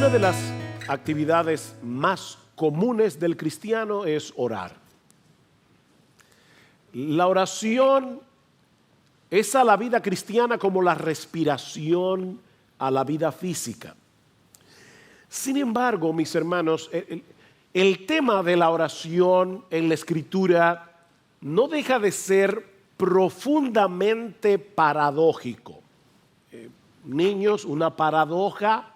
Una de las actividades más comunes del cristiano es orar. La oración es a la vida cristiana como la respiración a la vida física. Sin embargo, mis hermanos, el tema de la oración en la Escritura no deja de ser profundamente paradójico. Niños, una paradoja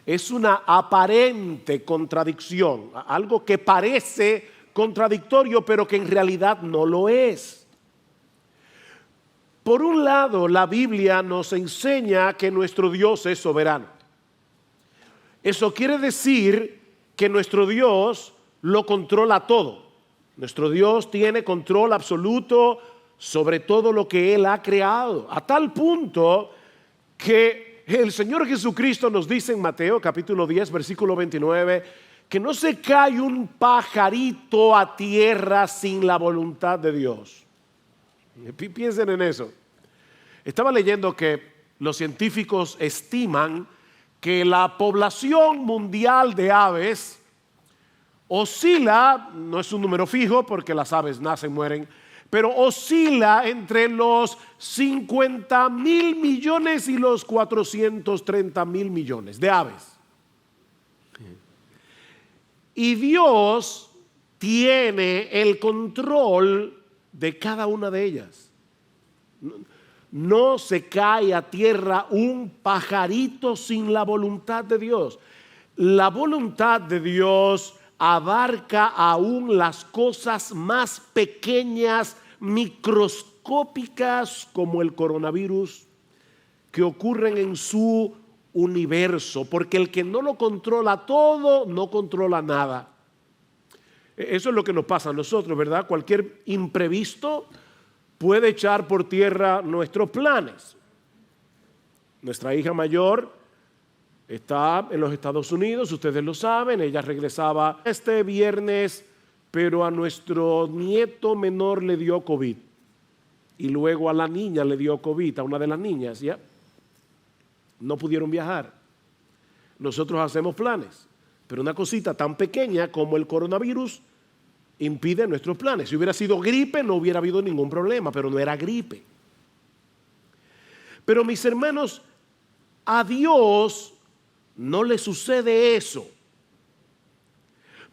es una aparente contradicción, algo que parece contradictorio, pero que en realidad no lo es. Por un lado, la Biblia nos enseña que nuestro Dios es soberano. Eso quiere decir que nuestro Dios lo controla todo. Nuestro Dios tiene control absoluto sobre todo lo que Él ha creado, a tal punto que el Señor Jesucristo nos dice en Mateo capítulo 10, versículo 29, que no se cae un pajarito a tierra sin la voluntad de Dios. Piensen en eso. Estaba leyendo que los científicos estiman que la población mundial de aves oscila, no es un número fijo porque las aves nacen, mueren, pero oscila entre los 50,000 millones y los 430,000 millones de aves. Y Dios tiene el control de cada una de ellas. No se cae a tierra un pajarito sin la voluntad de Dios. La voluntad de Dios abarca aún las cosas más pequeñas, microscópicas, como el coronavirus, que ocurren en su universo, porque el que no lo controla todo, no controla nada. Eso es lo que nos pasa a nosotros, ¿verdad? Cualquier imprevisto puede echar por tierra nuestros planes. Nuestra hija mayor está en los Estados Unidos, ustedes lo saben, ella regresaba este viernes, pero a nuestro nieto menor le dio COVID. Y luego a la niña le dio COVID, a una de las niñas, ¿ya? No pudieron viajar. Nosotros hacemos planes, pero una cosita tan pequeña como el coronavirus impide nuestros planes. Si hubiera sido gripe no hubiera habido ningún problema, pero no era gripe. Pero mis hermanos, a Dios no le sucede eso.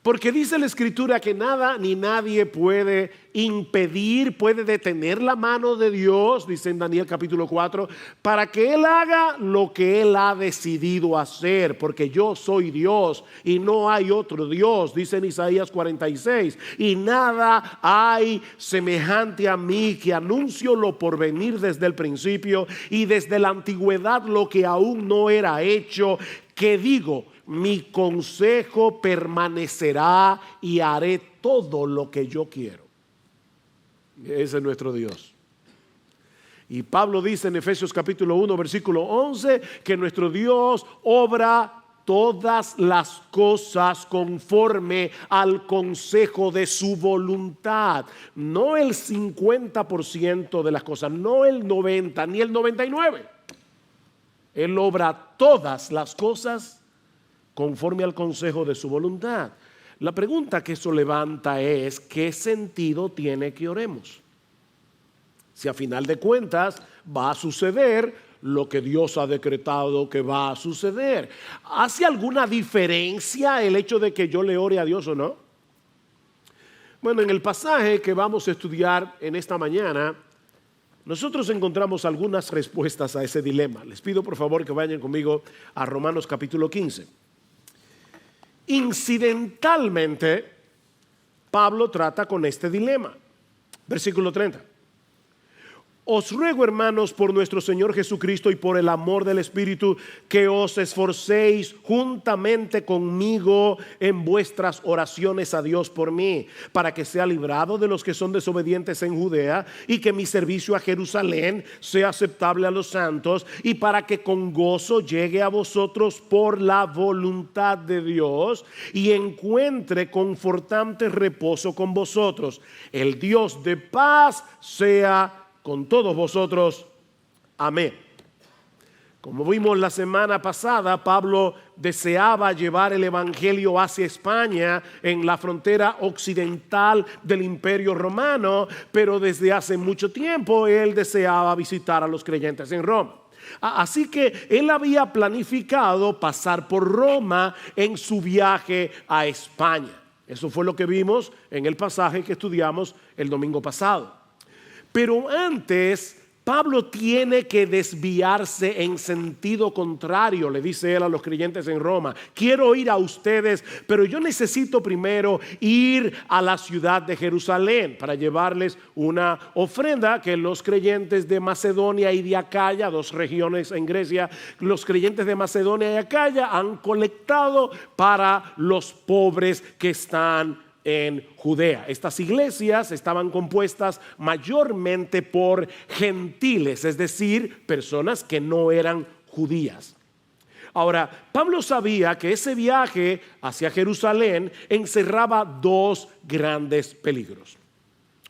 Porque dice la Escritura que nada ni nadie puede impedir, puede detener la mano de Dios, dice en Daniel capítulo 4, para que Él haga lo que Él ha decidido hacer, porque yo soy Dios y no hay otro Dios, dice en Isaías 46, y nada hay semejante a mí, que anuncio lo por venir desde el principio y desde la antigüedad lo que aún no era hecho, que digo, mi consejo permanecerá y haré todo lo que yo quiero. Ese es nuestro Dios. Y Pablo dice en Efesios capítulo 1 versículo 11 que nuestro Dios obra todas las cosas conforme al consejo de su voluntad. No el 50% de las cosas, no el 90 ni el 99. Él obra todas las cosas conforme al consejo de su voluntad. La pregunta que eso levanta es, ¿qué sentido tiene que oremos? Si a final de cuentas va a suceder lo que Dios ha decretado que va a suceder. ¿Hace alguna diferencia el hecho de que yo le ore a Dios o no? Bueno, en el pasaje que vamos a estudiar en esta mañana, nosotros encontramos algunas respuestas a ese dilema. Les pido por favor que vayan conmigo a Romanos capítulo 15. Incidentalmente, Pablo trata con este dilema. Versículo 30. Os ruego, hermanos, por nuestro Señor Jesucristo y por el amor del Espíritu, que os esforcéis juntamente conmigo en vuestras oraciones a Dios por mí, para que sea librado de los que son desobedientes en Judea, y que mi servicio a Jerusalén sea aceptable a los santos, y para que con gozo llegue a vosotros por la voluntad de Dios, y encuentre confortante reposo con vosotros. El Dios de paz sea con todos vosotros. Amén. Como vimos la semana pasada, Pablo deseaba llevar el evangelio hacia España, en la frontera occidental del Imperio Romano, pero desde hace mucho tiempo él deseaba visitar a los creyentes en Roma. Así que él había planificado pasar por Roma en su viaje a España. Eso fue lo que vimos en el pasaje que estudiamos el domingo pasado. Pero antes, Pablo tiene que desviarse en sentido contrario, le dice él a los creyentes en Roma. Quiero ir a ustedes, pero yo necesito primero ir a la ciudad de Jerusalén para llevarles una ofrenda que los creyentes de Macedonia y de Acaya, dos regiones en Grecia, los creyentes de Macedonia y Acaya han colectado para los pobres que están en Judea. Estas iglesias estaban compuestas mayormente por gentiles, es decir, personas que no eran judías. Ahora, Pablo sabía que ese viaje hacia Jerusalén encerraba dos grandes peligros.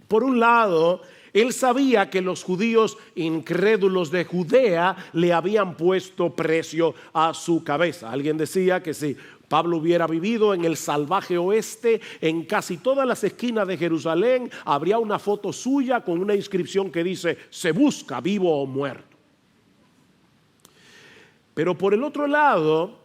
Por un lado, él sabía que los judíos incrédulos de Judea le habían puesto precio a su cabeza. Alguien decía que si Pablo hubiera vivido en el salvaje oeste, en casi todas las esquinas de Jerusalén habría una foto suya con una inscripción que dice: se busca vivo o muerto. Pero por el otro lado,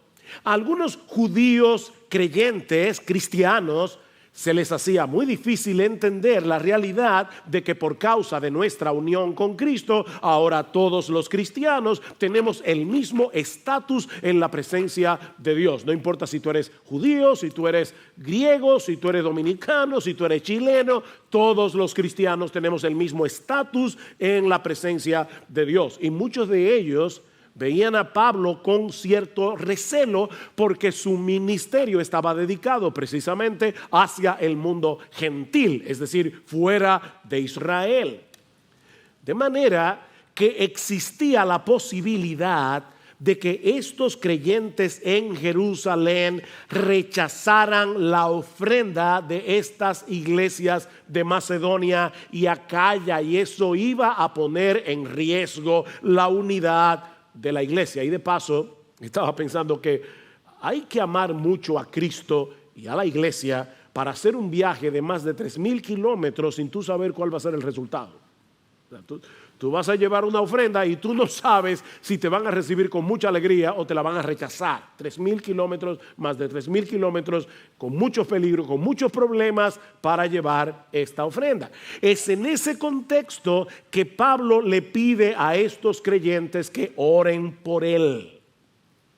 a algunos judíos creyentes, cristianos, se les hacía muy difícil entender la realidad de que por causa de nuestra unión con Cristo, ahora todos los cristianos tenemos el mismo estatus en la presencia de Dios. No importa si tú eres judío, si tú eres griego, si tú eres dominicano, si tú eres chileno, todos los cristianos tenemos el mismo estatus en la presencia de Dios. Y muchos de ellos veían a Pablo con cierto recelo porque su ministerio estaba dedicado precisamente hacia el mundo gentil, es decir, fuera de Israel. De manera que existía la posibilidad de que estos creyentes en Jerusalén rechazaran la ofrenda de estas iglesias de Macedonia y Acaya, y eso iba a poner en riesgo la unidad de la iglesia. Y de paso estaba pensando que hay que amar mucho a Cristo y a la iglesia para hacer un viaje de más de 3,000 kilómetros sin tú saber cuál va a ser el resultado. O sea, tú vas a llevar una ofrenda y tú no sabes si te van a recibir con mucha alegría o te la van a rechazar. 3,000 kilómetros, más de 3,000 kilómetros, con muchos peligros, con muchos problemas para llevar esta ofrenda. Es en ese contexto que Pablo le pide a estos creyentes que oren por él.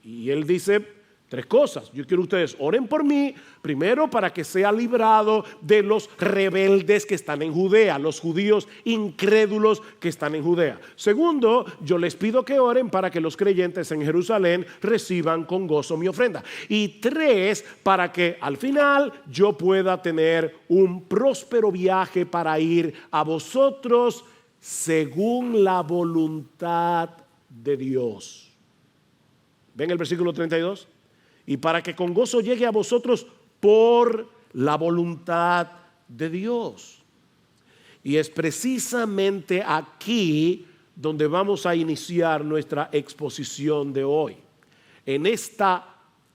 Y él dice 3 cosas. Yo quiero que ustedes oren por mí, primero para que sea librado de los rebeldes que están en Judea, los judíos incrédulos que están en Judea. Segundo, yo les pido que oren para que los creyentes en Jerusalén reciban con gozo mi ofrenda. Y 3, para que al final yo pueda tener un próspero viaje para ir a vosotros según la voluntad de Dios. ¿Ven el versículo 32? Y para que con gozo llegue a vosotros por la voluntad de Dios. Y es precisamente aquí donde vamos a iniciar nuestra exposición de hoy, en esta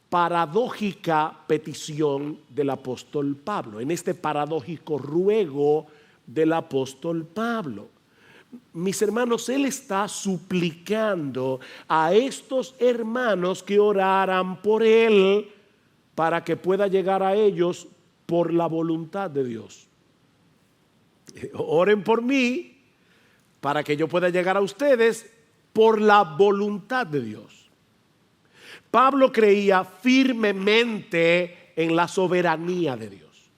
paradójica petición del apóstol Pablo, en este paradójico ruego del apóstol Pablo. Mis hermanos, él está suplicando a estos hermanos que oraran por él para que pueda llegar a ellos por la voluntad de Dios. Oren por mí para que yo pueda llegar a ustedes por la voluntad de Dios. Pablo creía firmemente en la soberanía de Dios,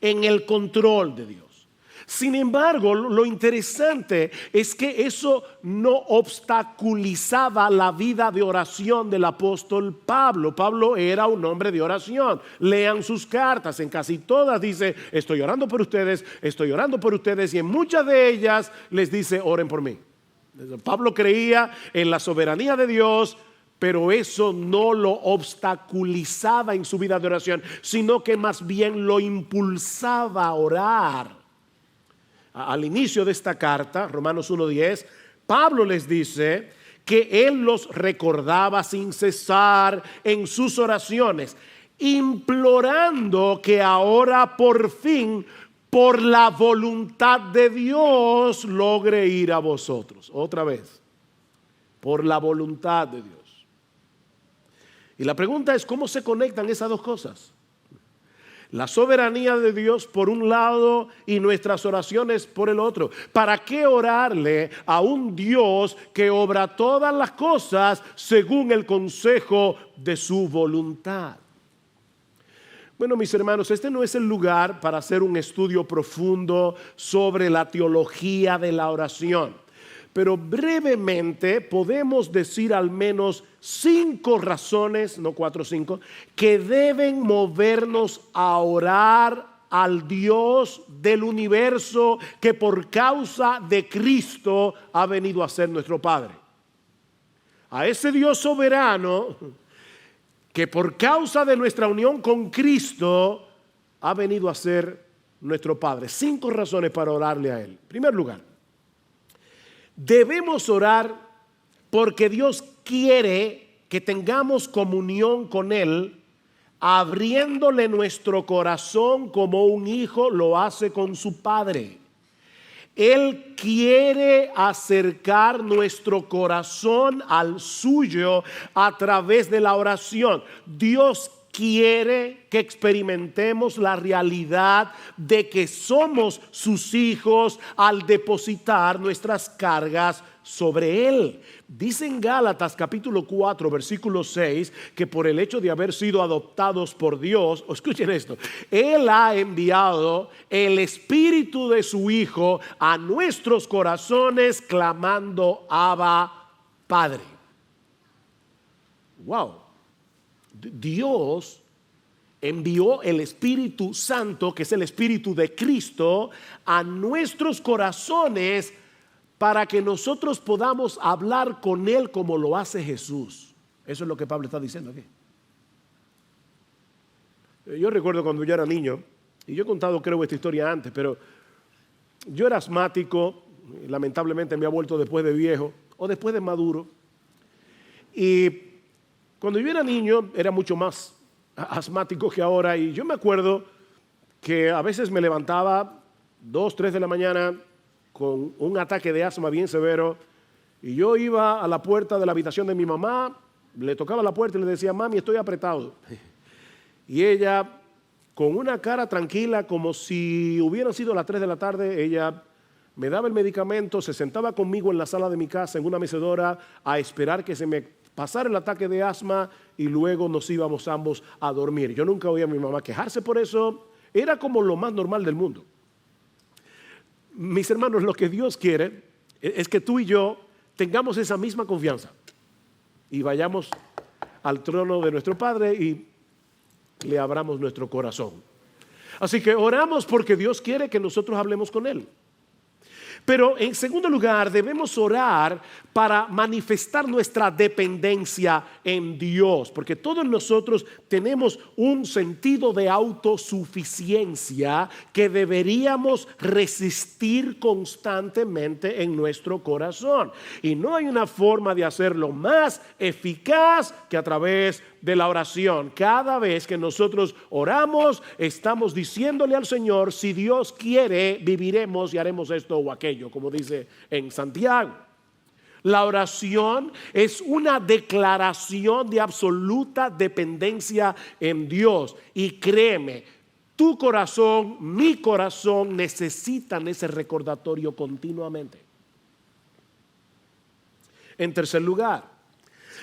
en el control de Dios. Sin embargo, lo interesante es que eso no obstaculizaba la vida de oración del apóstol Pablo. Pablo era un hombre de oración. Lean sus cartas, en casi todas dice: estoy orando por ustedes, estoy orando por ustedes, y en muchas de ellas les dice: oren por mí. Pablo creía en la soberanía de Dios, pero eso no lo obstaculizaba en su vida de oración, sino que más bien lo impulsaba a orar. Al inicio de esta carta, Romanos 1:10, Pablo les dice que él los recordaba sin cesar en sus oraciones, implorando que ahora por fin, por la voluntad de Dios, logre ir a vosotros. Otra vez, por la voluntad de Dios. Y la pregunta es, ¿cómo se conectan esas dos cosas? La soberanía de Dios por un lado y nuestras oraciones por el otro. ¿Para qué orarle a un Dios que obra todas las cosas según el consejo de su voluntad? Bueno, mis hermanos, este no es el lugar para hacer un estudio profundo sobre la teología de la oración. Pero brevemente podemos decir al menos 5 razones, no 4 o 5, que deben movernos a orar al Dios del universo que por causa de Cristo ha venido a ser nuestro Padre. A ese Dios soberano que por causa de nuestra unión con Cristo ha venido a ser nuestro Padre. 5 razones para orarle a Él. En primer lugar, debemos orar porque Dios quiere que tengamos comunión con Él, abriéndole nuestro corazón como un hijo lo hace con su padre. Él quiere acercar nuestro corazón al suyo a través de la oración. Dios quiere que experimentemos la realidad de que somos sus hijos al depositar nuestras cargas sobre Él. Dice en Gálatas capítulo 4 versículo 6 que por el hecho de haber sido adoptados por Dios, escuchen esto, Él ha enviado el Espíritu de su Hijo a nuestros corazones clamando Abba, Padre. Wow. Dios envió el Espíritu Santo, que es el Espíritu de Cristo, a nuestros corazones para que nosotros podamos hablar con Él como lo hace Jesús. Eso es lo que Pablo está diciendo aquí. Yo recuerdo cuando yo era niño, y yo he contado creo esta historia antes, pero yo era asmático, lamentablemente me ha vuelto después de viejo o después de maduro. Y cuando yo era niño era mucho más asmático que ahora, y yo me acuerdo que a veces me levantaba 2, 3 de la mañana con un ataque de asma bien severo, y yo iba a la puerta de la habitación de mi mamá, le tocaba la puerta y le decía, mami, estoy apretado. Y ella, con una cara tranquila, como si hubieran sido las 3 de la tarde, ella me daba el medicamento, se sentaba conmigo en la sala de mi casa, en una mecedora, a esperar que se me pasara el ataque de asma, y luego nos íbamos ambos a dormir. Yo nunca oía a mi mamá quejarse por eso, era como lo más normal del mundo. Mis hermanos, lo que Dios quiere es que tú y yo tengamos esa misma confianza y vayamos al trono de nuestro Padre y le abramos nuestro corazón. Así que oramos porque Dios quiere que nosotros hablemos con Él. Pero en segundo lugar, debemos orar para manifestar nuestra dependencia en Dios, porque todos nosotros tenemos un sentido de autosuficiencia que deberíamos resistir constantemente en nuestro corazón. Y no hay una forma de hacerlo más eficaz que a través de la oración. Cada vez que nosotros oramos, estamos diciéndole al Señor, si Dios quiere, viviremos y haremos esto o aquello, como dice en Santiago. La oración es una declaración de absoluta dependencia en Dios. Y créeme, tu corazón, mi corazón necesitan ese recordatorio continuamente. En tercer lugar,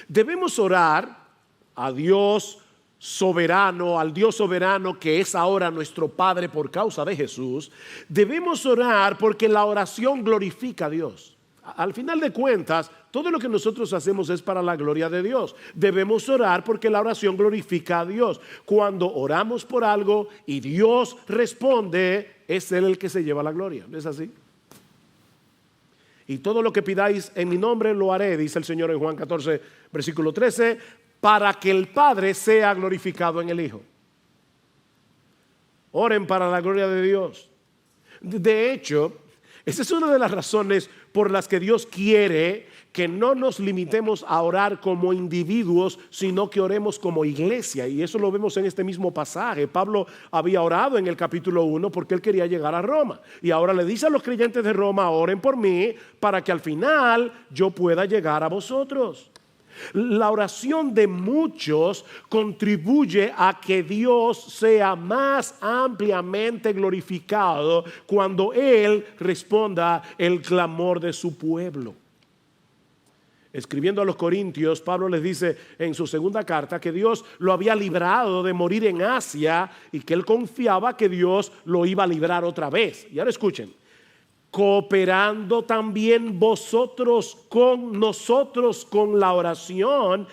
debemos orar a Dios soberano, al Dios soberano que es ahora nuestro Padre por causa de Jesús. Debemos orar porque la oración glorifica a Dios. Al final de cuentas, todo lo que nosotros hacemos es para la gloria de Dios. Debemos orar porque la oración glorifica a Dios. Cuando oramos por algo y Dios responde, es Él el que se lleva la gloria. ¿No es así? Y todo lo que pidáis en mi nombre lo haré, dice el Señor en Juan 14, versículo 13, para que el Padre sea glorificado en el Hijo. Oren para la gloria de Dios. De hecho, esa es una de las razones por las que Dios quiere que no nos limitemos a orar como individuos, sino que oremos como iglesia. Y eso lo vemos en este mismo pasaje. Pablo había orado en el capítulo 1 porque él quería llegar a Roma. Y ahora le dice a los creyentes de Roma: oren por mí para que al final yo pueda llegar a vosotros. La oración de muchos contribuye a que Dios sea más ampliamente glorificado cuando Él responda el clamor de su pueblo. Escribiendo a los Corintios, Pablo les dice en su segunda carta que Dios lo había librado de morir en Asia y que él confiaba que Dios lo iba a librar otra vez. Y ahora escuchen: cooperando también vosotros con nosotros con la oración,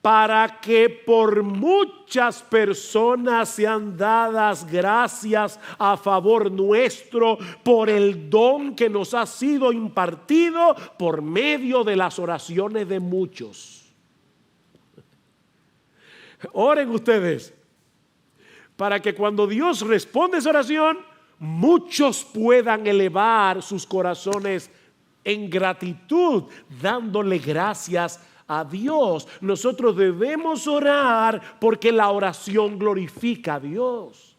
para que por muchas personas sean dadas gracias a favor nuestro por el don que nos ha sido impartido por medio de las oraciones de muchos. Oren ustedes para que cuando Dios responde esa oración, muchos puedan elevar sus corazones en gratitud, dándole gracias a Dios. Nosotros debemos orar porque la oración glorifica a Dios.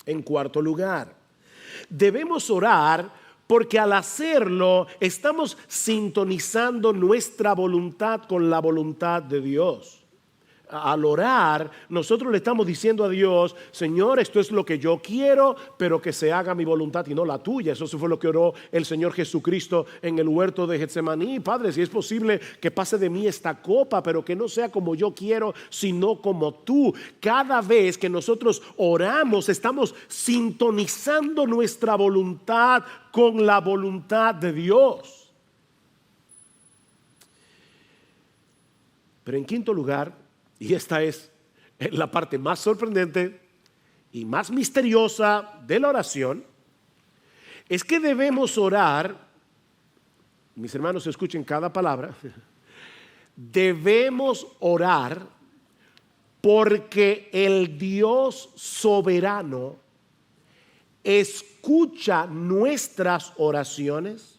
En cuarto lugar, debemos orar porque al hacerlo estamos sintonizando nuestra voluntad con la voluntad de Dios. Al orar, nosotros le estamos diciendo a Dios: Señor, esto es lo que yo quiero, pero que se haga mi voluntad y no la tuya. Eso fue lo que oró el Señor Jesucristo en el huerto de Getsemaní. Padre, si es posible que pase de mí esta copa, pero que no sea como yo quiero, sino como tú. Cada vez que nosotros oramos, estamos sintonizando nuestra voluntad con la voluntad de Dios. Pero en quinto lugar, y esta es la parte más sorprendente y más misteriosa de la oración, es que debemos orar, mis hermanos escuchen cada palabra, debemos orar porque el Dios soberano escucha nuestras oraciones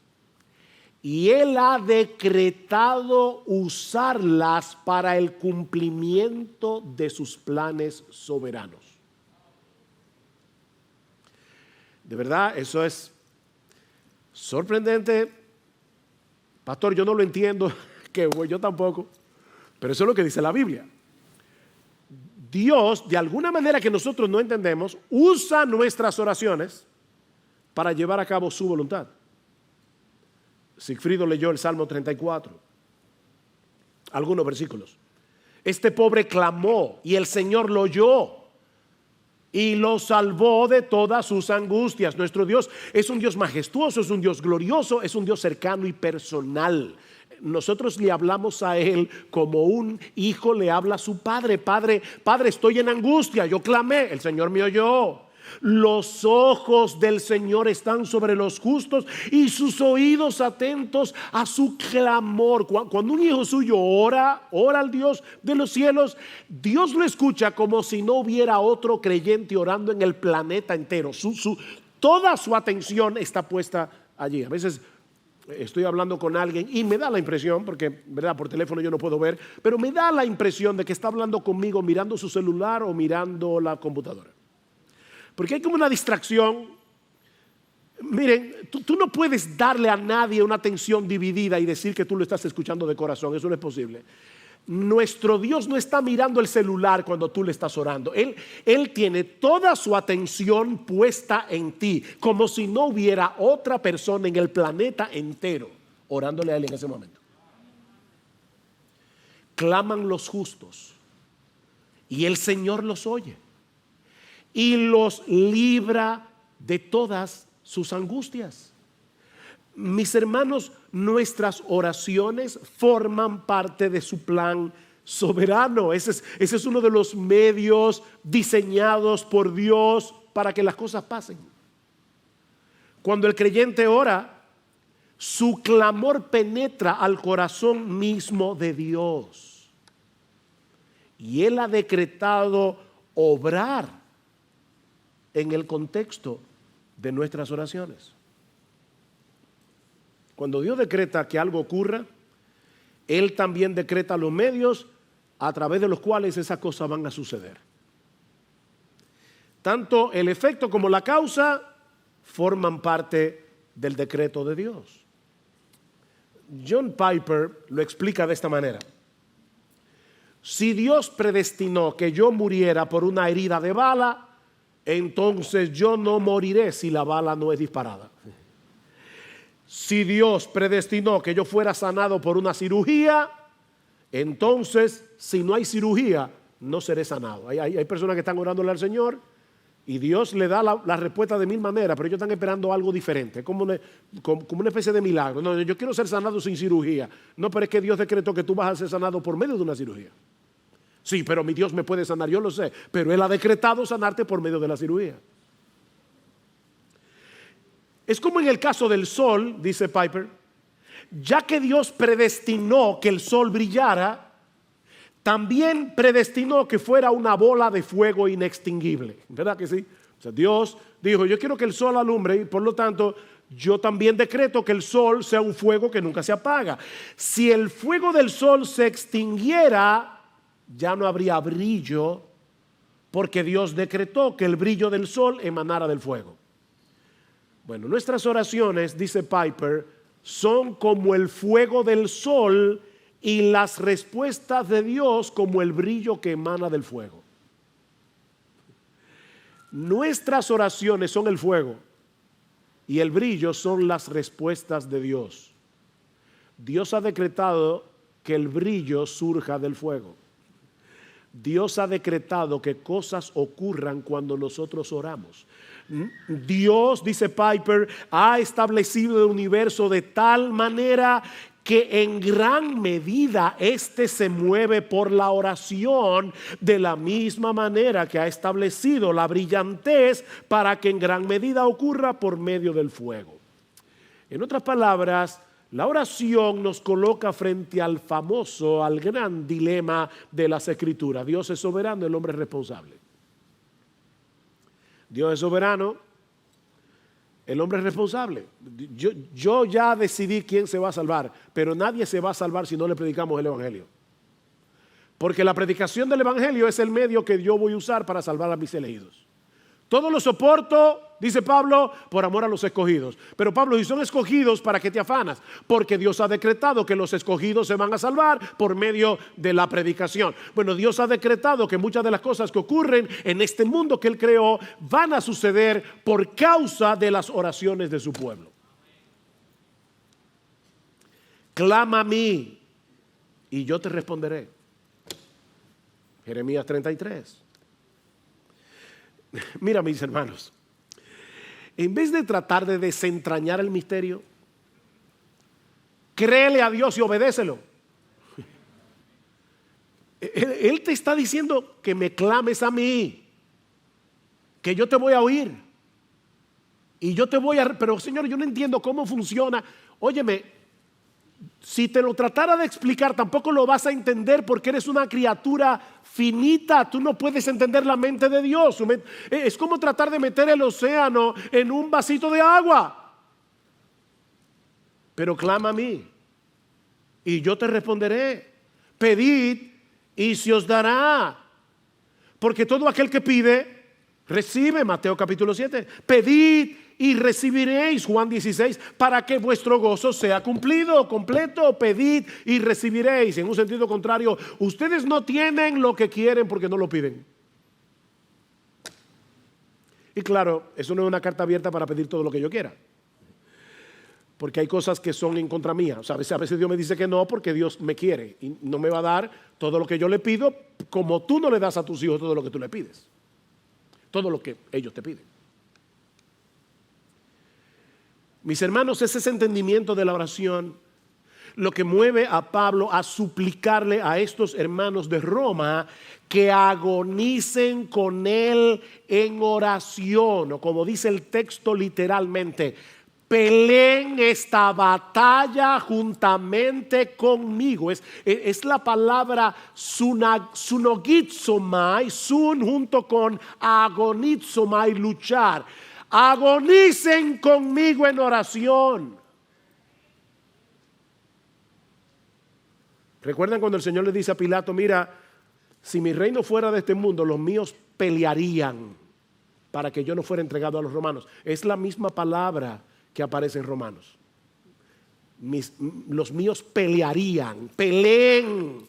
y Él ha decretado usarlas para el cumplimiento de sus planes soberanos. De verdad, eso es sorprendente. Pastor, yo no lo entiendo, que yo tampoco, pero eso es lo que dice la Biblia. Dios, de alguna manera que nosotros no entendemos, usa nuestras oraciones para llevar a cabo su voluntad. Sigfrido leyó el Salmo 34, algunos versículos. Este pobre clamó y el Señor lo oyó y lo salvó de todas sus angustias. Nuestro Dios es un Dios majestuoso, es un Dios glorioso, es un Dios cercano y personal. Nosotros le hablamos a Él como un hijo le habla a su padre. Padre, estoy en angustia, yo clamé, el Señor me oyó. Los ojos del Señor están sobre los justos y sus oídos atentos a su clamor. Cuando un hijo suyo ora al Dios de los cielos, Dios lo escucha como si no hubiera otro creyente orando en el planeta entero. Toda su atención está puesta allí. A veces estoy hablando con alguien y me da la impresión, porque verdad, por teléfono yo no puedo ver, pero me da la impresión de que está hablando conmigo mirando su celular o mirando la computadora. Porque hay como una distracción. Miren, tú no puedes darle a nadie una atención dividida y decir que tú lo estás escuchando de corazón. Eso no es posible. Nuestro Dios no está mirando el celular cuando tú le estás orando. Él tiene toda su atención puesta en ti, como si no hubiera otra persona en el planeta entero orándole a Él en ese momento. Claman los justos y el Señor los oye y los libra de todas sus angustias. Mis hermanos, nuestras oraciones forman parte de su plan soberano. Ese es uno de los medios diseñados por Dios para que las cosas pasen. Cuando el creyente ora, su clamor penetra al corazón mismo de Dios. Y Él ha decretado obrar en el contexto de nuestras oraciones. Cuando Dios decreta que algo ocurra, Él también decreta los medios a través de los cuales esas cosas van a suceder. Tanto el efecto como la causa forman parte del decreto de Dios. John Piper lo explica de esta manera. Si Dios predestinó que yo muriera por una herida de bala, entonces yo no moriré si la bala no es disparada. Si Dios predestinó que yo fuera sanado por una cirugía, entonces si no hay cirugía, no seré sanado. Hay personas que están orándole al Señor y Dios le da la respuesta de mil maneras, pero ellos están esperando algo diferente, como una especie de milagro. No, yo quiero ser sanado sin cirugía. No, pero es que Dios decretó que tú vas a ser sanado por medio de una cirugía. Sí, pero mi Dios me puede sanar, yo lo sé, pero Él ha decretado sanarte por medio de la cirugía. Es como en el caso del sol, dice Piper, ya que Dios predestinó que el sol brillara, también predestinó que fuera una bola de fuego inextinguible. ¿Verdad que sí? O sea, Dios dijo, yo quiero que el sol alumbre y por lo tanto yo también decreto que el sol sea un fuego que nunca se apaga. Si el fuego del sol se extinguiera, ya no habría brillo, porque Dios decretó que el brillo del sol emanara del fuego. Bueno, nuestras oraciones, dice Piper, son como el fuego del sol y las respuestas de Dios como el brillo que emana del fuego. Nuestras oraciones son el fuego y el brillo son las respuestas de Dios. Dios ha decretado que el brillo surja del fuego. Dios ha decretado que cosas ocurran cuando nosotros oramos. Dios, dice Piper, ha establecido el universo de tal manera que en gran medida éste se mueve por la oración, de la misma manera que ha establecido la brillantez para que en gran medida ocurra por medio del fuego. En otras palabras, la oración nos coloca frente al famoso, al gran dilema de las Escrituras. Dios es soberano, el hombre es responsable. Dios es soberano, el hombre es responsable. Yo ya decidí quién se va a salvar, pero nadie se va a salvar si no le predicamos el Evangelio. Porque la predicación del Evangelio es el medio que yo voy a usar para salvar a mis elegidos. Todo lo soporto, dice Pablo, por amor a los escogidos. Pero Pablo, si son escogidos, ¿para qué te afanas? Porque Dios ha decretado que los escogidos se van a salvar por medio de la predicación. Bueno, Dios ha decretado que muchas de las cosas que ocurren en este mundo que Él creó van a suceder por causa de las oraciones de su pueblo. Clama a mí y yo te responderé. Jeremías 33. Mira, mis hermanos, en vez de tratar de desentrañar el misterio, créele a Dios y obedécelo. Él te está diciendo que me clames a mí, que yo te voy a oír y yo te voy a... Pero Señor, yo no entiendo cómo funciona. Óyeme, si te lo tratara de explicar, tampoco lo vas a entender porque eres una criatura finita. Tú no puedes entender la mente de Dios. Es como tratar de meter el océano en un vasito de agua. Pero clama a mí y yo te responderé. Pedid y se os dará. Porque todo aquel que pide, recibe. Mateo capítulo 7. Pedid y recibiréis, Juan 16, para que vuestro gozo sea cumplido, completo. Pedid y recibiréis. En un sentido contrario, ustedes no tienen lo que quieren porque no lo piden. Y claro, eso no es una carta abierta para pedir todo lo que yo quiera, porque hay cosas que son en contra mía. O sea, a veces Dios me dice que no porque Dios me quiere y no me va a dar todo lo que yo le pido, como tú no le das a tus hijos todo lo que tú le pides, todo lo que ellos te piden. Mis hermanos, es ese entendimiento de la oración lo que mueve a Pablo a suplicarle a estos hermanos de Roma que agonicen con él en oración, o como dice el texto literalmente, peleen esta batalla juntamente conmigo. Es la palabra sunogizomai, sun junto con agonizomai, luchar. Agonicen conmigo en oración. ¿Recuerdan cuando el Señor le dice a Pilato, mira, si mi reino fuera de este mundo, los míos pelearían para que yo no fuera entregado a los romanos? Es la misma palabra que aparece en Romanos. Los míos pelearían, peleen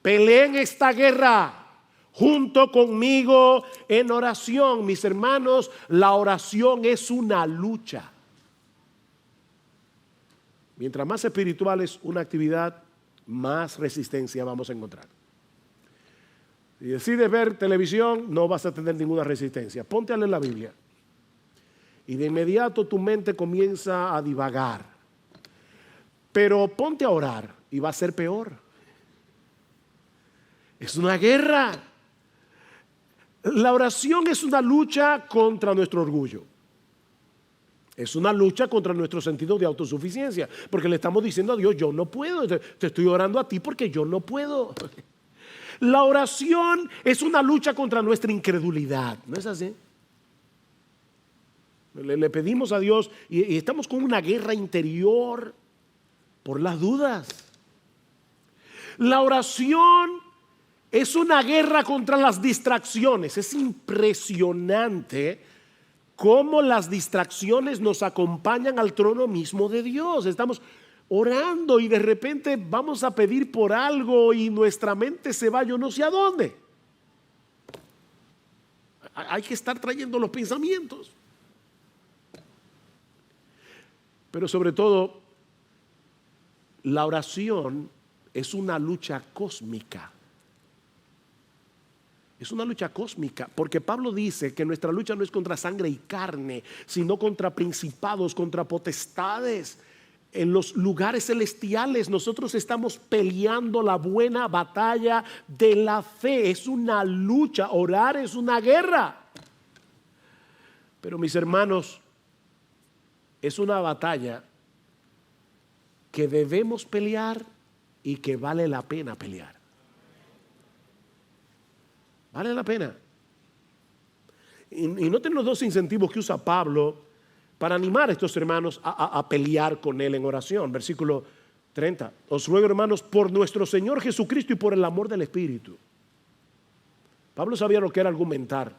esta guerra junto conmigo en oración. Mis hermanos, la oración es una lucha. Mientras más espiritual es una actividad, más resistencia vamos a encontrar. Si decides ver televisión, no vas a tener ninguna resistencia. Ponte a leer la Biblia y de inmediato tu mente comienza a divagar. Pero ponte a orar y va a ser peor. Es una guerra. La oración es una lucha contra nuestro orgullo. Es una lucha contra nuestro sentido de autosuficiencia, porque le estamos diciendo a Dios, yo no puedo, te estoy orando a ti porque yo no puedo. La oración es una lucha contra nuestra incredulidad, ¿no es así? Le pedimos a Dios y estamos con una guerra interior por las dudas. La oración es una guerra contra las distracciones. Es impresionante cómo las distracciones nos acompañan al trono mismo de Dios. Estamos orando y de repente vamos a pedir por algo y nuestra mente se va yo no sé a dónde. Hay que estar trayendo los pensamientos. Pero sobre todo, la oración es una lucha cósmica. Es una lucha cósmica, porque Pablo dice que nuestra lucha no es contra sangre y carne, sino contra principados, contra potestades. En los lugares celestiales nosotros estamos peleando la buena batalla de la fe. Es una lucha, orar es una guerra. Pero mis hermanos, es una batalla que debemos pelear y que vale la pena pelear. Vale la pena. Y noten los dos incentivos que usa Pablo para animar a estos hermanos a pelear con él en oración. Versículo 30. Os ruego, hermanos, por nuestro Señor Jesucristo y por el amor del Espíritu. Pablo sabía lo que era argumentar.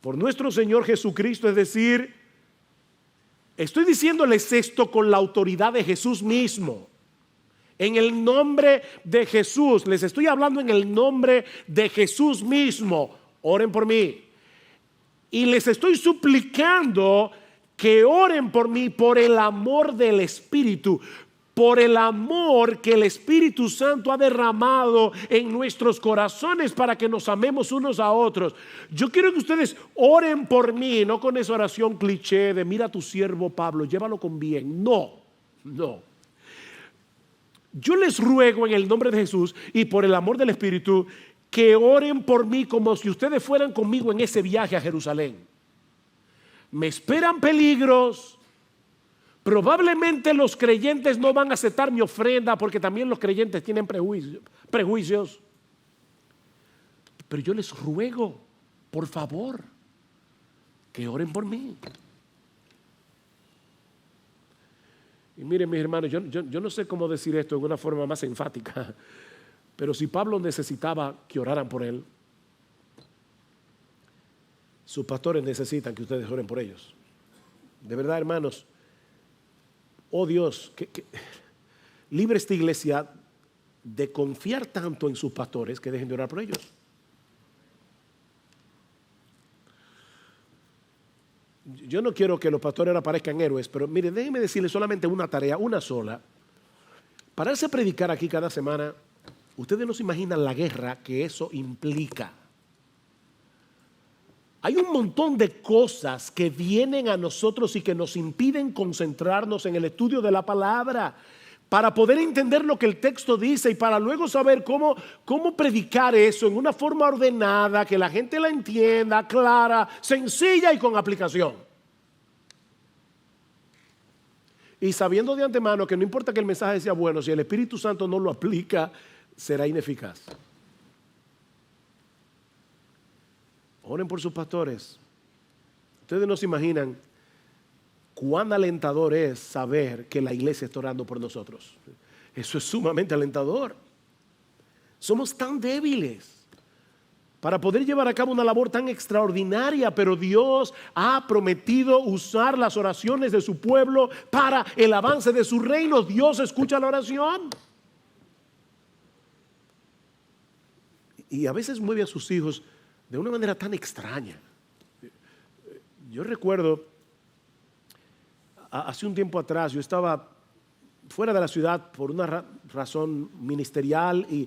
Por nuestro Señor Jesucristo, es decir, estoy diciéndoles esto con la autoridad de Jesús mismo. En el nombre de Jesús, les estoy hablando en el nombre de Jesús mismo. Oren por mí. Y les estoy suplicando que oren por mí por el amor del Espíritu, por el amor que el Espíritu Santo ha derramado en nuestros corazones para que nos amemos unos a otros. Yo quiero que ustedes oren por mí, no con esa oración cliché de mira a tu siervo Pablo, llévalo con bien. No. Yo les ruego en el nombre de Jesús y por el amor del Espíritu que oren por mí como si ustedes fueran conmigo en ese viaje a Jerusalén. Me esperan peligros. Probablemente los creyentes no van a aceptar mi ofrenda porque también los creyentes tienen prejuicios. Pero yo les ruego, por favor, que oren por mí. Y miren, mis hermanos, yo no sé cómo decir esto de una forma más enfática, pero si Pablo necesitaba que oraran por él, sus pastores necesitan que ustedes oren por ellos. De verdad, hermanos, oh Dios, que libre esta iglesia de confiar tanto en sus pastores que dejen de orar por ellos. Yo no quiero que los pastores ahora parezcan héroes, pero miren, déjenme decirles solamente una tarea, una sola. Pararse a predicar aquí cada semana, ustedes no se imaginan la guerra que eso implica. Hay un montón de cosas que vienen a nosotros y que nos impiden concentrarnos en el estudio de la palabra para poder entender lo que el texto dice y para luego saber cómo predicar eso en una forma ordenada, que la gente la entienda, clara, sencilla y con aplicación. Y sabiendo de antemano que no importa que el mensaje sea bueno, si el Espíritu Santo no lo aplica, será ineficaz. Oren por sus pastores. Ustedes no se imaginan cuán alentador es saber que la iglesia está orando por nosotros. Eso es sumamente alentador. Somos tan débiles para poder llevar a cabo una labor tan extraordinaria, pero Dios ha prometido usar las oraciones de su pueblo para el avance de su reino. Dios escucha la oración. Y a veces mueve a sus hijos de una manera tan extraña. Yo recuerdo, hace un tiempo atrás, yo estaba fuera de la ciudad por una razón ministerial y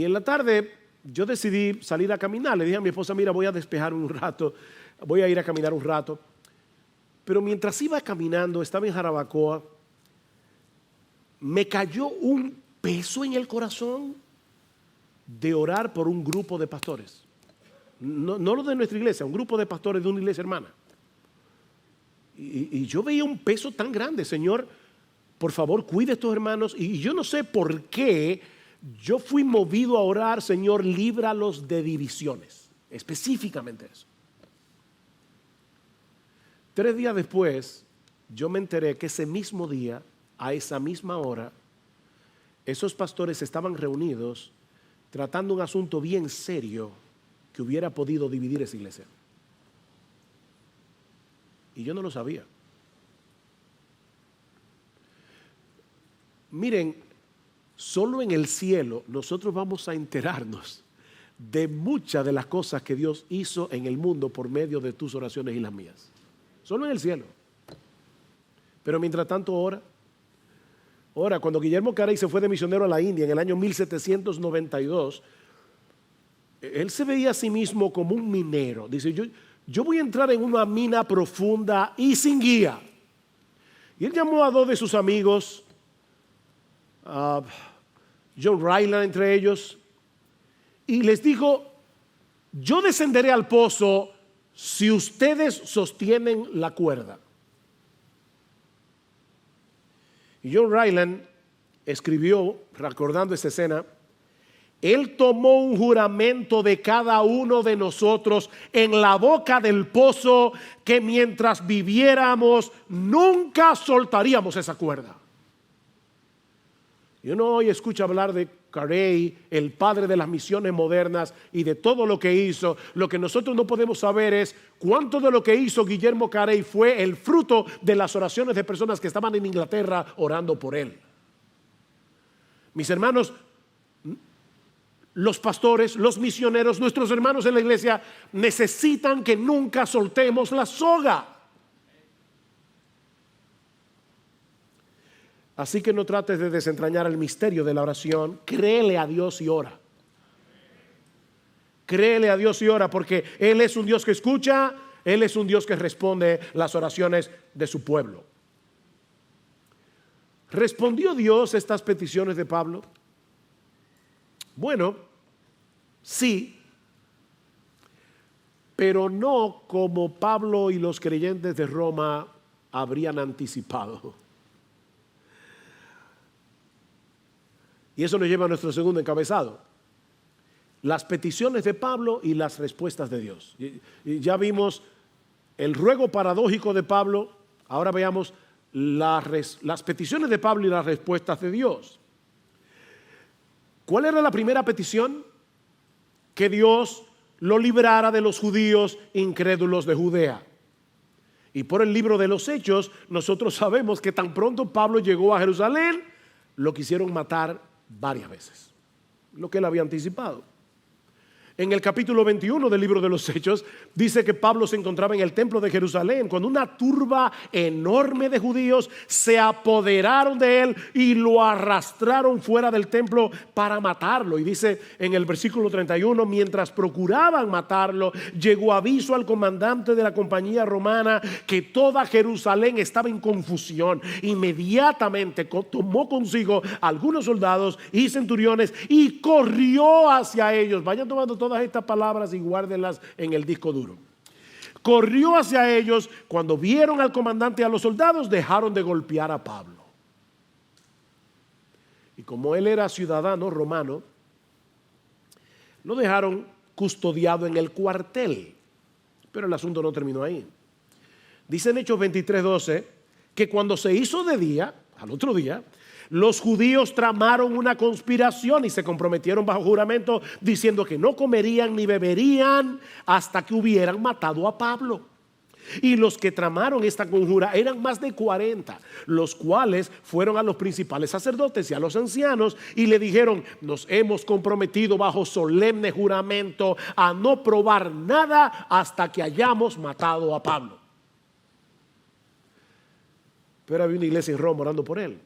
en la tarde yo decidí salir a caminar. Le dije a mi esposa, mira, voy a despejar un rato, voy a ir a caminar un rato. Pero mientras iba caminando, estaba en Jarabacoa, me cayó un peso en el corazón de orar por un grupo de pastores. No lo de nuestra iglesia, un grupo de pastores de una iglesia hermana. Y yo veía un peso tan grande. Señor, por favor, cuide a estos hermanos. Y yo no sé por qué yo fui movido a orar, Señor, líbralos de divisiones. Específicamente eso. 3 días después, yo me enteré que ese mismo día, a esa misma hora, esos pastores estaban reunidos tratando un asunto bien serio que hubiera podido dividir esa iglesia. Y yo no lo sabía. Miren, solo en el cielo nosotros vamos a enterarnos de muchas de las cosas que Dios hizo en el mundo por medio de tus oraciones y las mías. Solo en el cielo. Pero mientras tanto ora. Cuando Guillermo Carey se fue de misionero a la India en el año 1792, él se veía a sí mismo como un minero. Dice, yo voy a entrar en una mina profunda y sin guía. Y él llamó a 2 de sus amigos, John Ryland entre ellos, y les dijo, yo descenderé al pozo si ustedes sostienen la cuerda. Y John Ryland escribió, recordando esta escena, él tomó un juramento de cada uno de nosotros en la boca del pozo que mientras viviéramos nunca soltaríamos esa cuerda. Y uno hoy escucha hablar de Carey, el padre de las misiones modernas y de todo lo que hizo. Lo que nosotros no podemos saber es cuánto de lo que hizo Guillermo Carey fue el fruto de las oraciones de personas que estaban en Inglaterra orando por él. Mis hermanos, los pastores, los misioneros, nuestros hermanos en la iglesia necesitan que nunca soltemos la soga. Así que no trates de desentrañar el misterio de la oración. Créele a Dios y ora. Créele a Dios y ora, porque Él es un Dios que escucha, Él es un Dios que responde las oraciones de su pueblo. ¿Respondió Dios estas peticiones de Pablo? Bueno, sí, pero no como Pablo y los creyentes de Roma habrían anticipado. Y eso nos lleva a nuestro segundo encabezado. Las peticiones de Pablo y las respuestas de Dios. Y ya vimos el ruego paradójico de Pablo. Ahora veamos las peticiones de Pablo y las respuestas de Dios. ¿Cuál era la primera petición? Que Dios lo librara de los judíos incrédulos de Judea. Y por el libro de los Hechos, nosotros sabemos que tan pronto Pablo llegó a Jerusalén, lo quisieron matar varias veces, lo que él había anticipado. En el capítulo 21 del libro de los Hechos dice que Pablo se encontraba en el templo de Jerusalén cuando una turba enorme de judíos se apoderaron de él y lo arrastraron fuera del templo para matarlo. Y dice en el versículo 31, mientras procuraban matarlo, llegó aviso al comandante de la compañía romana que toda Jerusalén estaba en confusión. Inmediatamente tomó consigo algunos soldados y centuriones y corrió hacia ellos. Vayan tomando todas estas palabras y guárdenlas en el disco duro. Corrió hacia ellos. Cuando vieron al comandante y a los soldados, dejaron de golpear a Pablo. Y como él era ciudadano romano, lo dejaron custodiado en el cuartel. Pero el asunto no terminó ahí. Dice en Hechos 23:12 que cuando se hizo de día, al otro día, los judíos tramaron una conspiración y se comprometieron bajo juramento diciendo que no comerían ni beberían hasta que hubieran matado a Pablo. Y los que tramaron esta conjura eran más de 40, los cuales fueron a los principales sacerdotes y a los ancianos y le dijeron: nos hemos comprometido bajo solemne juramento a no probar nada hasta que hayamos matado a Pablo. Pero había una iglesia en Roma orando por él.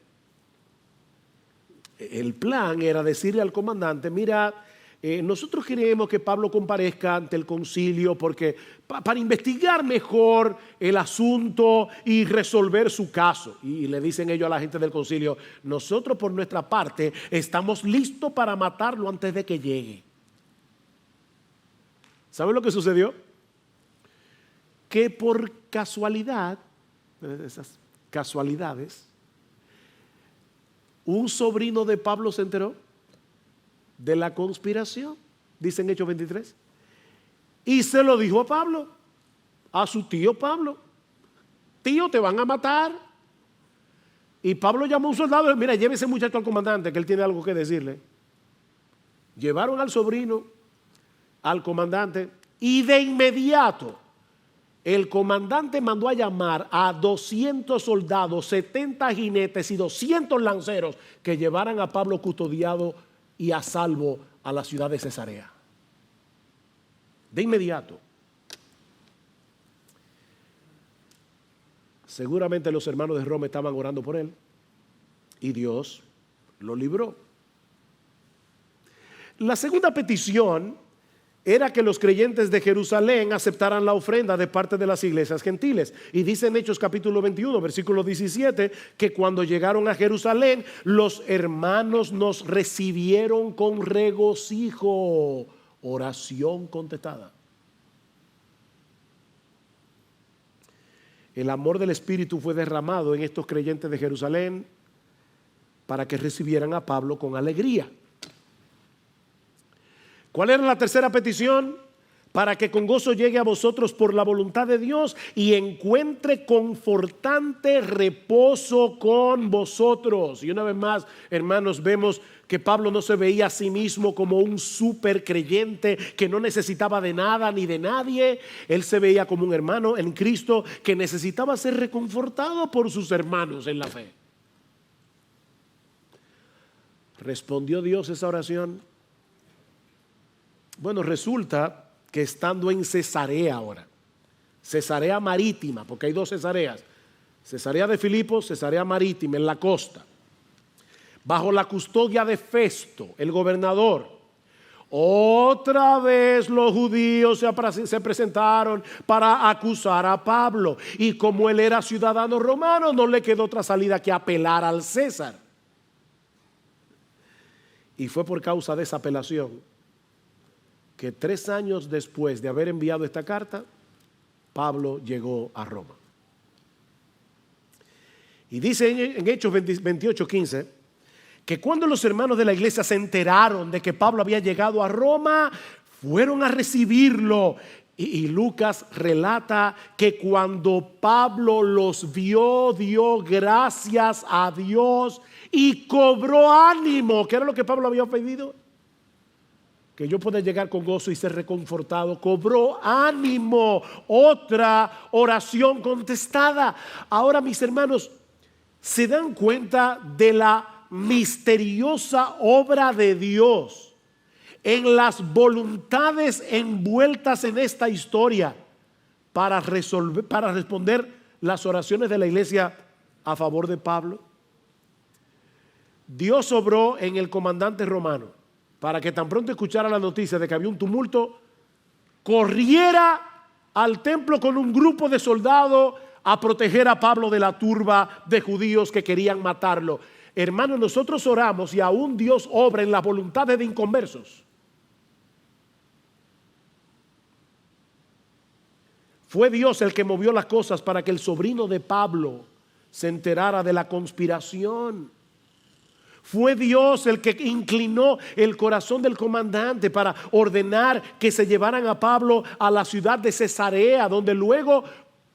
El plan era decirle al comandante: mira, nosotros queremos que Pablo comparezca ante el concilio porque para investigar mejor el asunto y resolver su caso. Y le dicen ellos a la gente del concilio: nosotros por nuestra parte estamos listos para matarlo antes de que llegue. ¿Saben lo que sucedió? Que por casualidad, esas casualidades, un sobrino de Pablo se enteró de la conspiración, dice en Hechos 23, y se lo dijo a Pablo, a su tío Pablo: tío, te van a matar. Y Pablo llamó a un soldado y: mira, lleve ese muchacho al comandante, que él tiene algo que decirle. Llevaron al sobrino al comandante y de inmediato el comandante mandó a llamar a 200 soldados, 70 jinetes y 200 lanceros que llevaran a Pablo custodiado y a salvo a la ciudad de Cesarea. De inmediato. Seguramente los hermanos de Roma estaban orando por él y Dios lo libró. La segunda petición era que los creyentes de Jerusalén aceptaran la ofrenda de parte de las iglesias gentiles. Y dice en Hechos capítulo 21, versículo 17, que cuando llegaron a Jerusalén, los hermanos nos recibieron con regocijo. Oración contestada. El amor del Espíritu fue derramado en estos creyentes de Jerusalén para que recibieran a Pablo con alegría. ¿Cuál era la tercera petición? Para que con gozo llegue a vosotros por la voluntad de Dios y encuentre confortante reposo con vosotros. Y una vez más, hermanos, vemos que Pablo no se veía a sí mismo como un súper creyente que no necesitaba de nada ni de nadie. Él se veía como un hermano en Cristo que necesitaba ser reconfortado por sus hermanos en la fe. ¿Respondió Dios esa oración? Bueno, resulta que estando en Cesarea ahora, Cesarea Marítima, porque hay dos Cesareas, Cesarea de Filipos, Cesarea Marítima, en la costa, bajo la custodia de Festo, el gobernador, otra vez los judíos se presentaron para acusar a Pablo. Y como él era ciudadano romano, no le quedó otra salida que apelar al César. Y fue por causa de esa apelación que 3 años después de haber enviado esta carta, Pablo llegó a Roma. Y dice en Hechos 28:15 que cuando los hermanos de la iglesia se enteraron de que Pablo había llegado a Roma, fueron a recibirlo. Y Lucas relata que cuando Pablo los vio, dio gracias a Dios y cobró ánimo. ¿Qué era lo que Pablo había pedido? Que yo pueda llegar con gozo y ser reconfortado. Cobró ánimo. Otra oración contestada. Ahora, mis hermanos, ¿se dan cuenta de la misteriosa obra de Dios en las voluntades envueltas en esta historia para responder las oraciones de la iglesia a favor de Pablo? Dios obró en el comandante romano para que tan pronto escuchara la noticia de que había un tumulto, corriera al templo con un grupo de soldados a proteger a Pablo de la turba de judíos que querían matarlo. Hermanos, nosotros oramos y aún Dios obra en las voluntades de inconversos. Fue Dios el que movió las cosas para que el sobrino de Pablo se enterara de la conspiración. Fue Dios el que inclinó el corazón del comandante para ordenar que se llevaran a Pablo a la ciudad de Cesarea, donde luego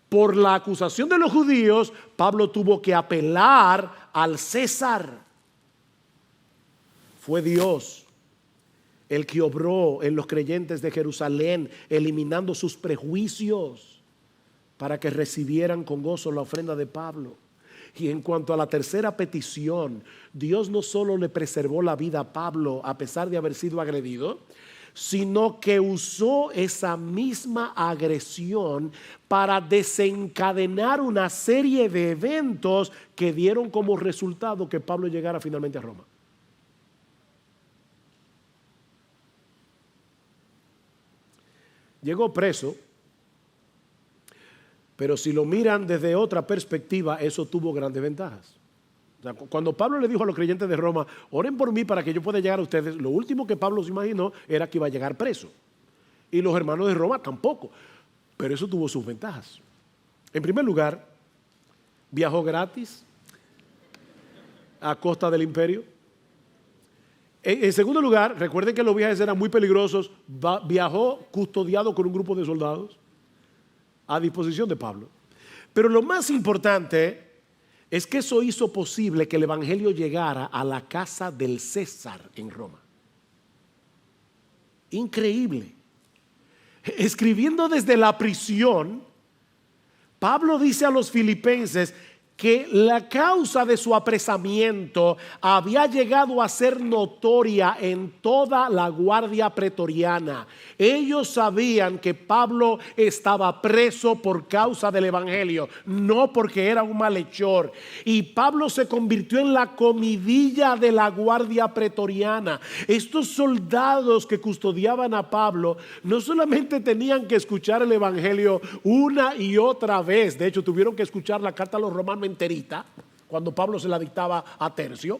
Por la acusación de los judíos, Pablo tuvo que apelar al César. Fue Dios el que obró en los creyentes de Jerusalén, eliminando sus prejuicios para que recibieran con gozo la ofrenda de Pablo. Y en cuanto a la tercera petición, Dios no solo le preservó la vida a Pablo a pesar de haber sido agredido, sino que usó esa misma agresión para desencadenar una serie de eventos que dieron como resultado que Pablo llegara finalmente a Roma. Llegó preso, pero si lo miran desde otra perspectiva, eso tuvo grandes ventajas. O sea, cuando Pablo le dijo a los creyentes de Roma, oren por mí para que yo pueda llegar a ustedes, lo último que Pablo se imaginó era que iba a llegar preso. Y los hermanos de Roma tampoco. Pero eso tuvo sus ventajas. En primer lugar, viajó gratis a costa del imperio. En segundo lugar, recuerden que los viajes eran muy peligrosos. Viajó custodiado con un grupo de soldados a disposición de Pablo. Pero lo más importante es que eso hizo posible que el evangelio llegara a la casa del César en Roma. Increíble. Escribiendo desde la prisión, Pablo dice a los filipenses que la causa de su apresamiento había llegado a ser notoria en toda la guardia pretoriana. Ellos sabían que Pablo estaba preso por causa del evangelio, no porque era un malhechor. Y Pablo se convirtió en la comidilla de la guardia pretoriana. Estos soldados que custodiaban a Pablo no solamente tenían que escuchar el evangelio una y otra vez, de hecho tuvieron que escuchar la carta a los romanos enterita cuando Pablo se la dictaba a Tercio,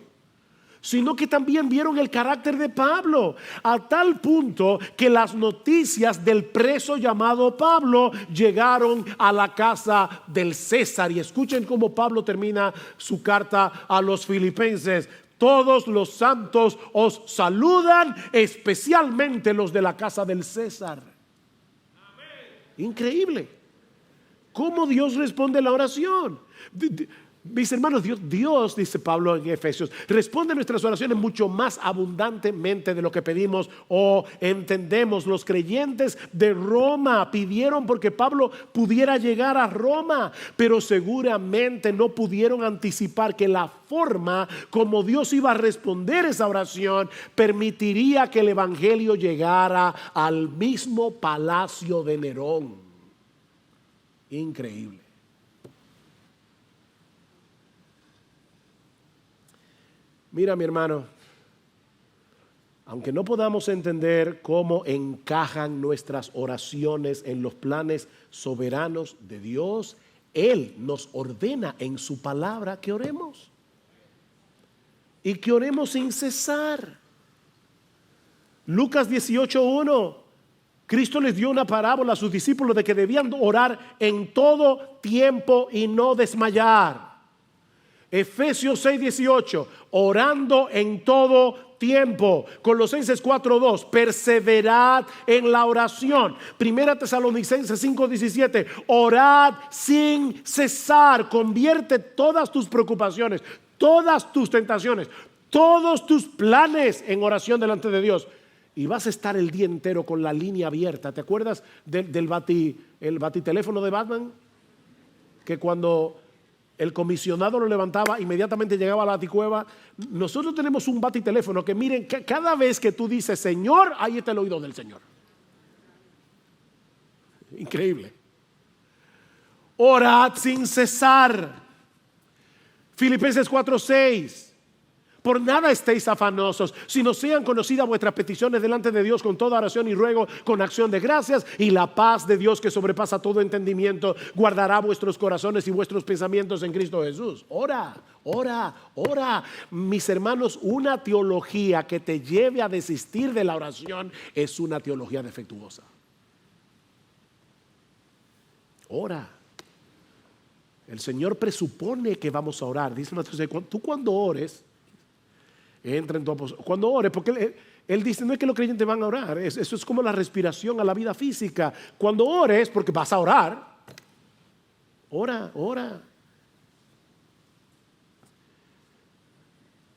sino que también vieron el carácter de Pablo, a tal punto que las noticias del preso llamado Pablo llegaron a la casa del César. Y escuchen cómo Pablo termina su carta a los filipenses: todos los santos os saludan, especialmente los de la casa del César. Increíble cómo Dios responde la oración. Mis hermanos, Dios, dice Pablo en Efesios, responde a nuestras oraciones mucho más abundantemente de lo que pedimos o entendemos. Los creyentes de Roma pidieron porque Pablo pudiera llegar a Roma, pero seguramente no pudieron anticipar que la forma como Dios iba a responder esa oración permitiría que el evangelio llegara al mismo palacio de Nerón. Increíble. Mira, mi hermano, aunque no podamos entender cómo encajan nuestras oraciones en los planes soberanos de Dios, Él nos ordena en su palabra que oremos. Y que oremos sin cesar. Lucas 18:1, Cristo les dio una parábola a sus discípulos de que debían orar en todo tiempo y no desmayar. Efesios 6:18, orando en todo tiempo. Colosenses 4:2, perseverad en la oración. Primera Tesalonicenses 5:17, orad sin cesar. Convierte todas tus preocupaciones, todas tus tentaciones, todos tus planes en oración delante de Dios. Y vas a estar el día entero con la línea abierta. ¿Te acuerdas del batiteléfono de Batman? Que cuando el comisionado lo levantaba, inmediatamente llegaba a la baticueva. Nosotros tenemos un batiteléfono que, miren, cada vez que tú dices Señor, ahí está el oído del Señor. Increíble. Orad sin cesar. Filipenses 4:6. Por nada estéis afanosos, sino sean conocidas vuestras peticiones delante de Dios con toda oración y ruego, con acción de gracias, y la paz de Dios que sobrepasa todo entendimiento guardará vuestros corazones y vuestros pensamientos en Cristo Jesús. Ora, ora, ora. Mis hermanos, una teología que te lleve a desistir de la oración es una teología defectuosa. Ora. El Señor presupone que vamos a orar. Dice tú cuando ores, entra en tu apostolado. Cuando ores, porque él dice, no es que los creyentes van a orar, eso es como la respiración a la vida física. Cuando ores, porque vas a orar, Ora, ora.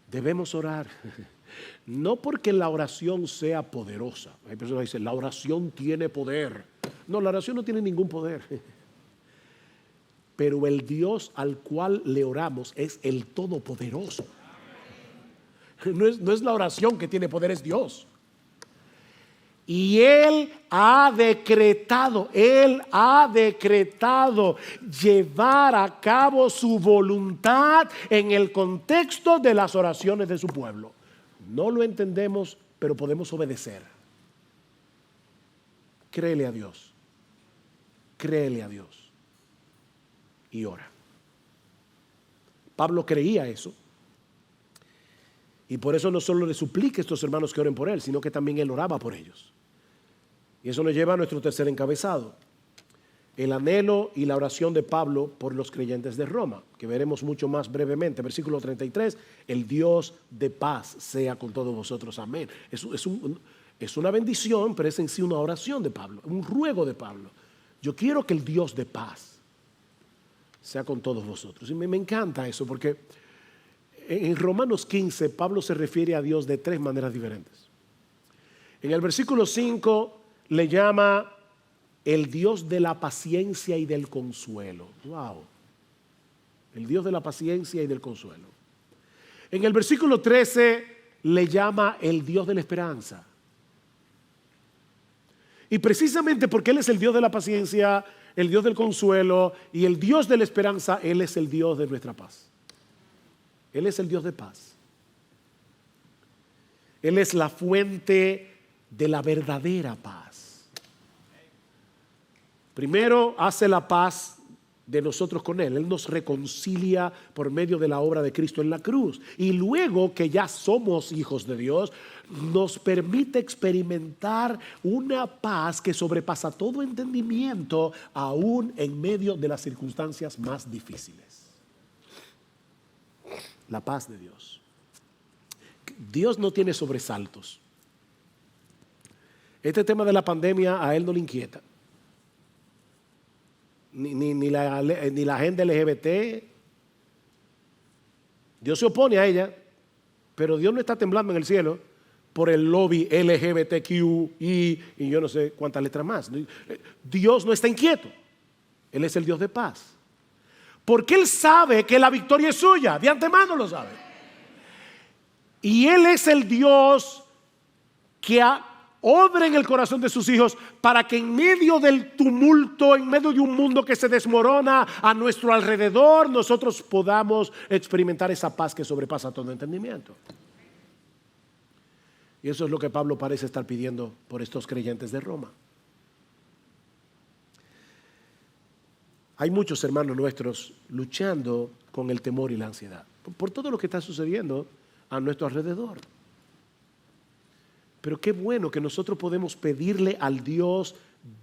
Debemos orar. No porque la oración sea poderosa. Hay personas que dicen, la oración tiene poder. No, la oración no tiene ningún poder. Pero el Dios al cual le oramos es el Todopoderoso. No es la oración que tiene poder, es Dios. Y Él ha decretado llevar a cabo su voluntad en el contexto de las oraciones de su pueblo. No lo entendemos, pero podemos obedecer. Créele a Dios. Créele a Dios. Y ora. Pablo creía eso. Y por eso no solo le suplica a estos hermanos que oren por él, sino que también él oraba por ellos. Y eso nos lleva a nuestro tercer encabezado. El anhelo y la oración de Pablo por los creyentes de Roma, que veremos mucho más brevemente. Versículo 33, el Dios de paz sea con todos vosotros. Amén. Es una bendición, pero es en sí una oración de Pablo, un ruego de Pablo. Yo quiero que el Dios de paz sea con todos vosotros. Y me encanta eso, porque en Romanos 15 Pablo se refiere a Dios de tres maneras diferentes. En el versículo 5 le llama el Dios de la paciencia y del consuelo. Wow. El Dios de la paciencia y del consuelo. En el versículo 13 le llama el Dios de la esperanza. Y precisamente porque Él es el Dios de la paciencia, el Dios del consuelo y el Dios de la esperanza, Él es el Dios de nuestra paz. Él es el Dios de paz. Él es la fuente de la verdadera paz. Primero hace la paz de nosotros con Él. Él nos reconcilia por medio de la obra de Cristo en la cruz. Y luego que ya somos hijos de Dios, nos permite experimentar una paz que sobrepasa todo entendimiento, aún en medio de las circunstancias más difíciles. La paz de Dios. Dios no tiene sobresaltos. Este tema de la pandemia a Él no le inquieta. Ni la agenda LGBT. Dios se opone a ella, pero Dios no está temblando en el cielo por el lobby LGBTQI y yo no sé cuántas letras más. Dios no está inquieto. Él es el Dios de paz. Porque Él sabe que la victoria es suya, de antemano lo sabe. Y Él es el Dios que obra en el corazón de sus hijos para que en medio del tumulto, en medio de un mundo que se desmorona a nuestro alrededor, nosotros podamos experimentar esa paz que sobrepasa todo entendimiento. Y eso es lo que Pablo parece estar pidiendo por estos creyentes de Roma. Hay muchos hermanos nuestros luchando con el temor y la ansiedad por todo lo que está sucediendo a nuestro alrededor. Pero qué bueno que nosotros podemos pedirle al Dios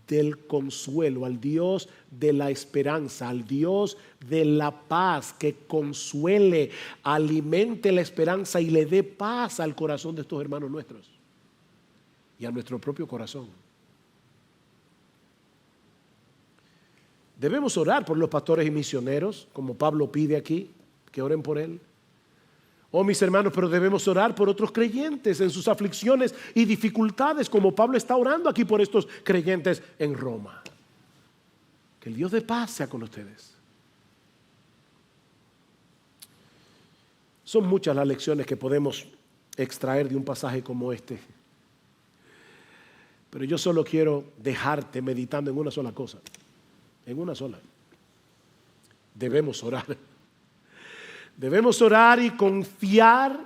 del consuelo, al Dios de la esperanza, al Dios de la paz, que consuele, alimente la esperanza y le dé paz al corazón de estos hermanos nuestros y a nuestro propio corazón. Debemos orar por los pastores y misioneros, como Pablo pide aquí, que oren por él. Oh, mis hermanos, pero debemos orar por otros creyentes en sus aflicciones y dificultades, como Pablo está orando aquí por estos creyentes en Roma. Que el Dios de paz sea con ustedes. Son muchas las lecciones que podemos extraer de un pasaje como este. Pero yo solo quiero dejarte meditando en una sola cosa. En una sola. Debemos orar. Debemos orar y confiar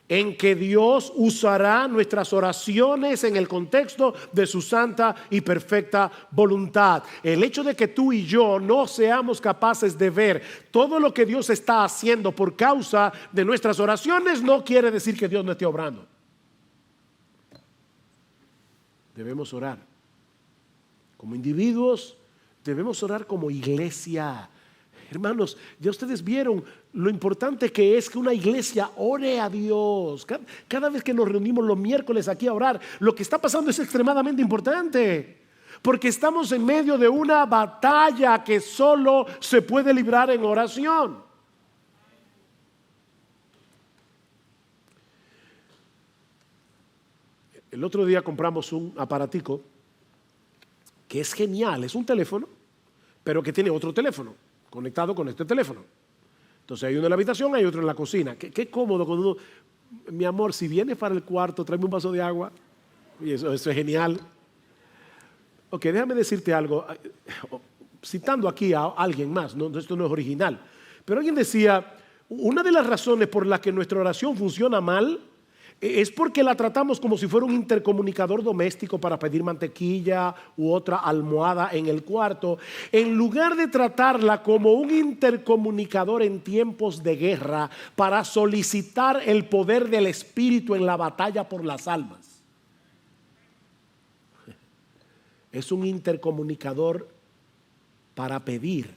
en que Dios usará nuestras oraciones en el contexto de su santa y perfecta voluntad. El hecho de que tú y yo no seamos capaces de ver todo lo que Dios está haciendo por causa de nuestras oraciones no quiere decir que Dios no esté obrando. Debemos orar como individuos, debemos orar como iglesia. Hermanos, ya ustedes vieron lo importante que es que una iglesia ore a Dios. Cada vez que nos reunimos los miércoles aquí a orar, lo que está pasando es extremadamente importante. Porque estamos en medio de una batalla que solo se puede librar en oración. El otro día compramos un aparatico que es genial, es un teléfono, pero que tiene otro teléfono conectado con este teléfono. Entonces hay uno en la habitación, hay otro en la cocina. Qué cómodo cuando uno, mi amor, si vienes para el cuarto, tráeme un vaso de agua. Y eso es genial. Ok, déjame decirte algo, citando aquí a alguien más, no, esto no es original, pero alguien decía, una de las razones por las que nuestra oración funciona mal es porque la tratamos como si fuera un intercomunicador doméstico para pedir mantequilla u otra almohada en el cuarto, en lugar de tratarla como un intercomunicador en tiempos de guerra para solicitar el poder del Espíritu en la batalla por las almas. Es un intercomunicador para pedir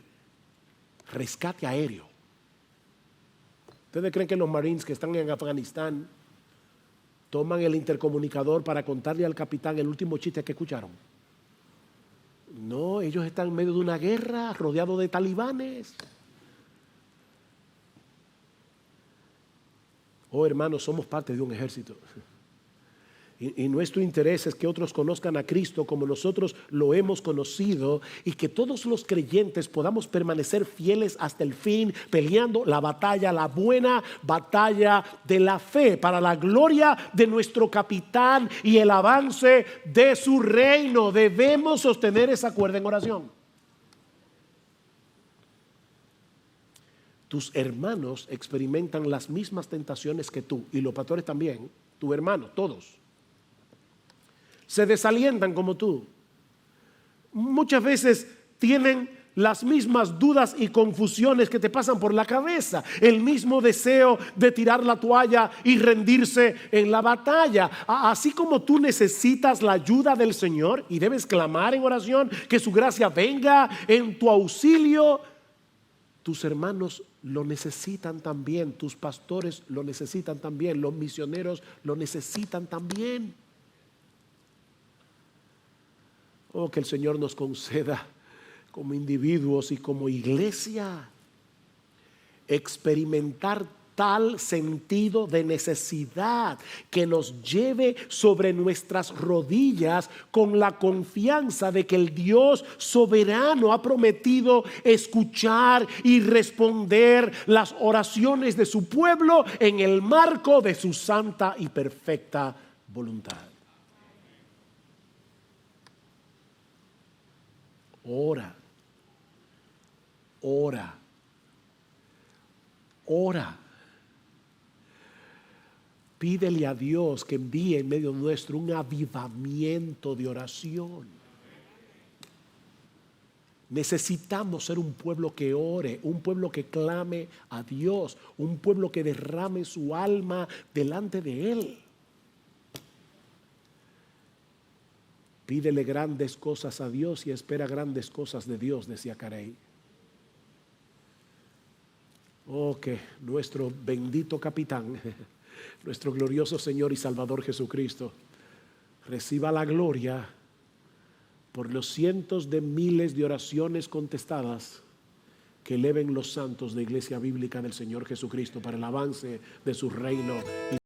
rescate aéreo. ¿Ustedes creen que los Marines que están en Afganistán toman el intercomunicador para contarle al capitán el último chiste que escucharon? No, ellos están en medio de una guerra, rodeados de talibanes. Oh, hermanos, somos parte de un ejército. Y nuestro interés es que otros conozcan a Cristo como nosotros lo hemos conocido y que todos los creyentes podamos permanecer fieles hasta el fin, peleando la batalla, la buena batalla de la fe, para la gloria de nuestro capitán y el avance de su reino. Debemos sostener esa cuerda en oración. Tus hermanos experimentan las mismas tentaciones que tú, y los pastores también, tus hermanos, todos. Se desalientan como tú. Muchas veces tienen las mismas dudas y confusiones que te pasan por la cabeza, el mismo deseo de tirar la toalla y rendirse en la batalla. Así como tú necesitas la ayuda del Señor y debes clamar en oración que su gracia venga en tu auxilio, tus hermanos lo necesitan también, tus pastores lo necesitan también, los misioneros lo necesitan también. Oh, que el Señor nos conceda como individuos y como iglesia experimentar tal sentido de necesidad que nos lleve sobre nuestras rodillas con la confianza de que el Dios soberano ha prometido escuchar y responder las oraciones de su pueblo en el marco de su santa y perfecta voluntad. Ora, ora, ora. Pídele a Dios que envíe en medio nuestro un avivamiento de oración. Necesitamos ser un pueblo que ore, un pueblo que clame a Dios, un pueblo que derrame su alma delante de Él. Pídele grandes cosas a Dios y espera grandes cosas de Dios, decía Carey. Oh, que nuestro bendito capitán, nuestro glorioso Señor y Salvador Jesucristo, reciba la gloria por los cientos de miles de oraciones contestadas que eleven los santos de Iglesia Bíblica del Señor Jesucristo para el avance de su reino y